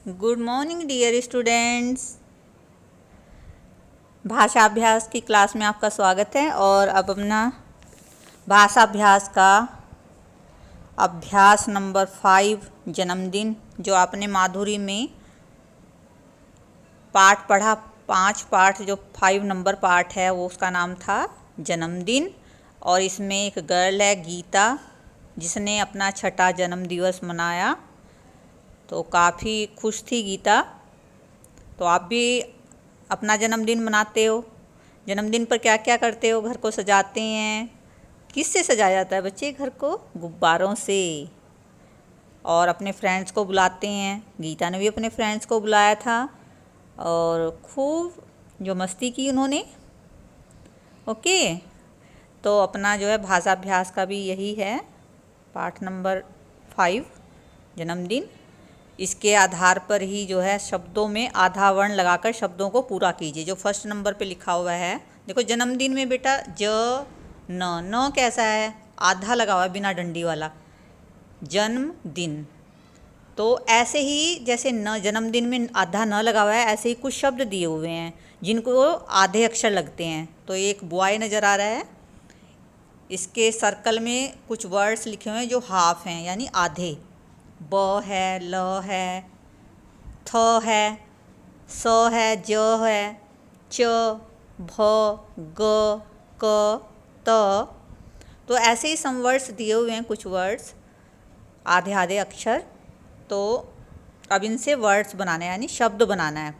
Good morning dear students. भाषा अभ्यास की क्लास में आपका स्वागत है। और अब अपना भाषा अभ्यास का अभ्यास नंबर 5 जन्मदिन, जो आपने माधुरी में पाठ पढ़ा, 5 पाठ, जो 5 नंबर पाठ है वो उसका नाम था जन्मदिन। और इसमें एक गर्ल है गीता, जिसने अपना 6ठा जन्म दिवस मनाया। तो काफ़ी खुश थी गीता। तो आप भी अपना जन्मदिन मनाते हो। जन्मदिन पर क्या क्या करते हो? घर को सजाते हैं। किससे सजाया जाता है बच्चे? घर को गुब्बारों से। और अपने फ्रेंड्स को बुलाते हैं। गीता ने भी अपने फ्रेंड्स को बुलाया था और खूब जो मस्ती की उन्होंने। ओके, तो अपना जो है भाषाभ्यास का भी यही है, पाठ नंबर 5 जन्मदिन। इसके आधार पर ही जो है शब्दों में आधा वर्ण लगाकर शब्दों को पूरा कीजिए। जो फर्स्ट नंबर पे लिखा हुआ है, देखो जन्मदिन में बेटा ज न न कैसा है? आधा लगा हुआ है, बिना डंडी वाला, जन्मदिन। तो ऐसे ही जैसे न जन्मदिन में आधा न लगा हुआ है, ऐसे ही कुछ शब्द दिए हुए हैं जिनको आधे अक्षर लगते हैं। तो एक बॉय नज़र आ रहा है, इसके सर्कल में कुछ वर्ड्स लिखे हुए हैं जो हाफ हैं, यानी आधे। ब है, ल है, थ है, स है, ज है, च, भ, ग, क, त। तो ऐसे ही सम वर्ड्स दिए हुए हैं, कुछ वर्ड्स आधे आधे अक्षर। तो अब इनसे वर्ड्स बनाना है, यानी शब्द बनाना है।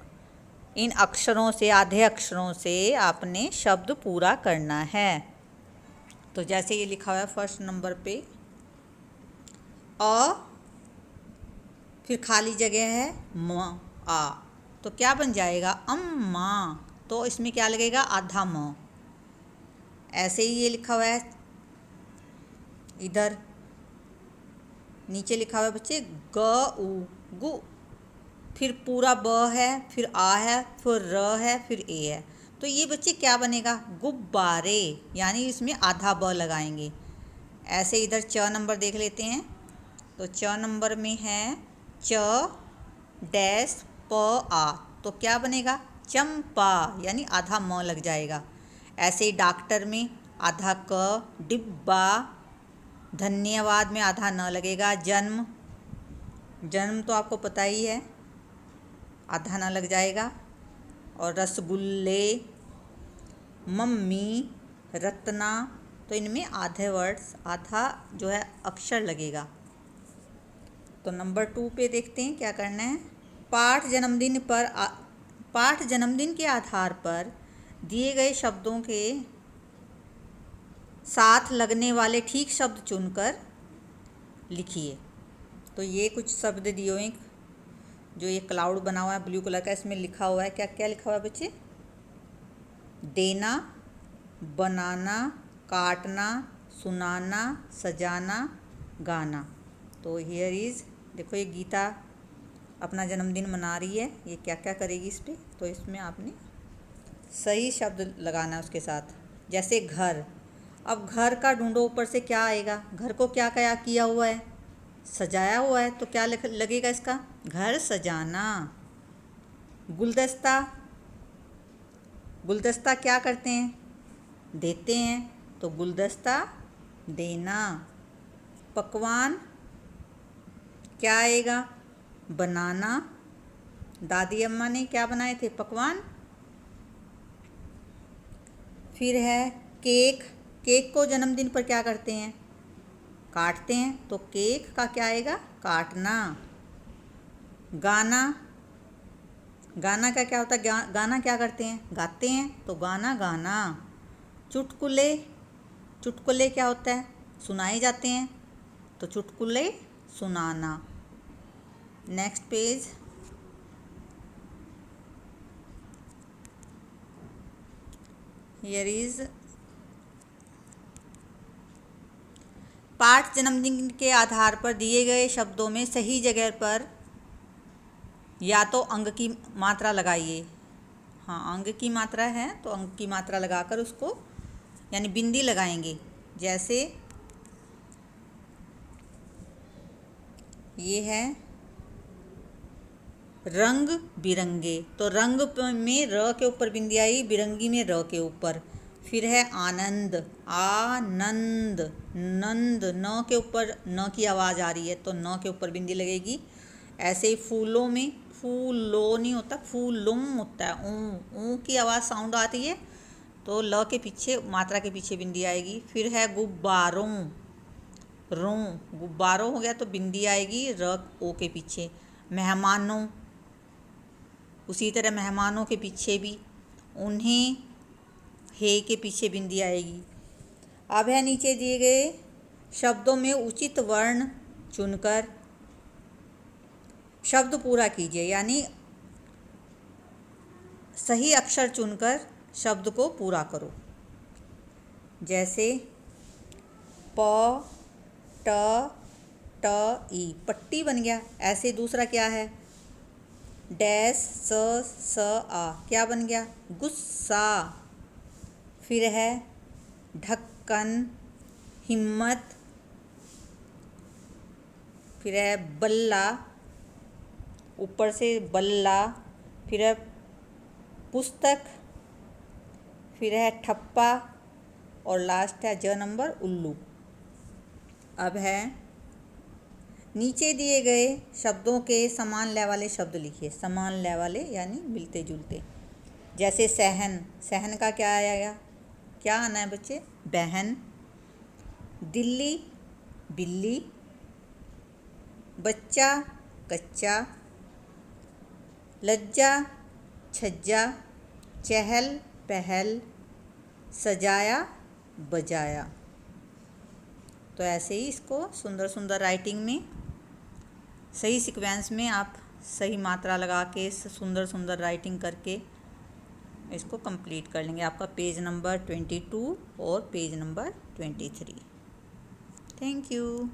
इन अक्षरों से, आधे अक्षरों से आपने शब्द पूरा करना है। तो जैसे ये लिखा हुआ है फर्स्ट नंबर पे, अ, फिर खाली जगह है म, आ। तो क्या बन जाएगा? अम्मा। तो इसमें क्या लगेगा? आधा म। ऐसे ही ये लिखा हुआ है, इधर नीचे लिखा हुआ है बच्चे ग उ गु। फिर पूरा ब है, फिर आ है, फिर र है, फिर ए है। तो ये बच्चे क्या बनेगा? गुब्बारे, यानी इसमें आधा ब लगाएंगे। ऐसे इधर च नंबर देख लेते हैं। तो च नंबर में है च डैश प आ। तो क्या बनेगा? चंपा, यानी आधा म लग जाएगा। ऐसे ही डॉक्टर में आधा क, डिब्बा, धन्यवाद में आधा न लगेगा, जन्म, जन्म तो आपको पता ही है, आधा न लग जाएगा। और रसगुल्ले, मम्मी, रत्ना। तो इनमें आधे वर्ड्स, आधा जो है अक्षर लगेगा। तो नंबर 2 पे देखते हैं क्या करना है। पाठ जन्मदिन के आधार पर दिए गए शब्दों के साथ लगने वाले ठीक शब्द चुनकर लिखिए। तो ये कुछ शब्द दिए हुए हैं, जो ये क्लाउड बना हुआ है ब्लू कलर का, इसमें लिखा हुआ है, क्या क्या लिखा हुआ है बच्चे? देना, बनाना, काटना, सुनाना, सजाना, गाना। तो हियर इज़, देखो ये गीता अपना जन्मदिन मना रही है, ये क्या क्या करेगी इस पर। तो इसमें आपने सही शब्द लगाना है उसके साथ। जैसे घर, अब घर का ढूंढो, ऊपर से क्या आएगा? घर को क्या क्या किया हुआ है? सजाया हुआ है। तो क्या लगेगा इसका? घर सजाना। गुलदस्ता, गुलदस्ता क्या करते हैं? देते हैं। तो गुलदस्ता देना। पकवान क्या आएगा? बनाना। दादी अम्मा ने क्या बनाए थे? पकवान। फिर है केक, केक को जन्मदिन पर क्या करते हैं? काटते हैं। तो केक का क्या आएगा? काटना। गाना, गाना का क्या होता है? गाना क्या करते हैं? गाते हैं। तो गाना गाना। चुटकुले, चुटकुले क्या होता है? सुनाए जाते हैं। तो चुटकुले सुनाना। Next page. हियर इज पाठ जन्मदिन के आधार पर दिए गए शब्दों में सही जगह पर या तो अंग की मात्रा लगाइए। हाँ, अंग की मात्रा है तो अंग की मात्रा लगाकर उसको, यानी बिंदी लगाएंगे। जैसे ये है रंग बिरंगे, तो रंग में र के ऊपर बिंदी आई, बिरंगी में र के ऊपर। फिर है आनंद, आनंद, नंद, न के ऊपर न की आवाज़ आ रही है तो न के ऊपर बिंदी लगेगी। ऐसे ही फूलों में फूलो नहीं होता, फूलुम होता है, ऊ की आवाज़ साउंड आती है तो ल के पीछे मात्रा के पीछे बिंदी आएगी। फिर है गुब्बारों, रू, गुब्बारों हो गया तो बिंदी आएगी र ओ के पीछे। मेहमानों, उसी तरह मेहमानों के पीछे भी उन्हें, हे के पीछे बिंदी आएगी। अब है नीचे दिए गए शब्दों में उचित वर्ण चुनकर शब्द पूरा कीजिए, यानी सही अक्षर चुनकर शब्द को पूरा करो। जैसे प ट ट ई, पट्टी बन गया। ऐसे दूसरा क्या है, डैश स स आ, क्या बन गया, गुस्सा। फिर है ढक्कन, हिम्मत। फिर है बल्ला, ऊपर से बल्ला। फिर है पुस्तक। फिर है ठप्पा और लास्ट है ज नंबर उल्लू। अब है नीचे दिए गए शब्दों के समान लय वाले शब्द लिखिए, समान लय वाले यानी मिलते जुलते। जैसे सहन, सहन का क्या आएगा, क्या आना है बच्चे, बहन। दिल्ली, बिल्ली। बच्चा, कच्चा। लज्जा, छज्जा। चहल पहल। सजाया बजाया। तो ऐसे ही इसको सुंदर सुंदर राइटिंग में सही सीक्वेंस में आप सही मात्रा लगा के सुंदर सुंदर राइटिंग करके इसको कंप्लीट कर लेंगे। आपका पेज नंबर 22 और पेज नंबर 23। Thank you.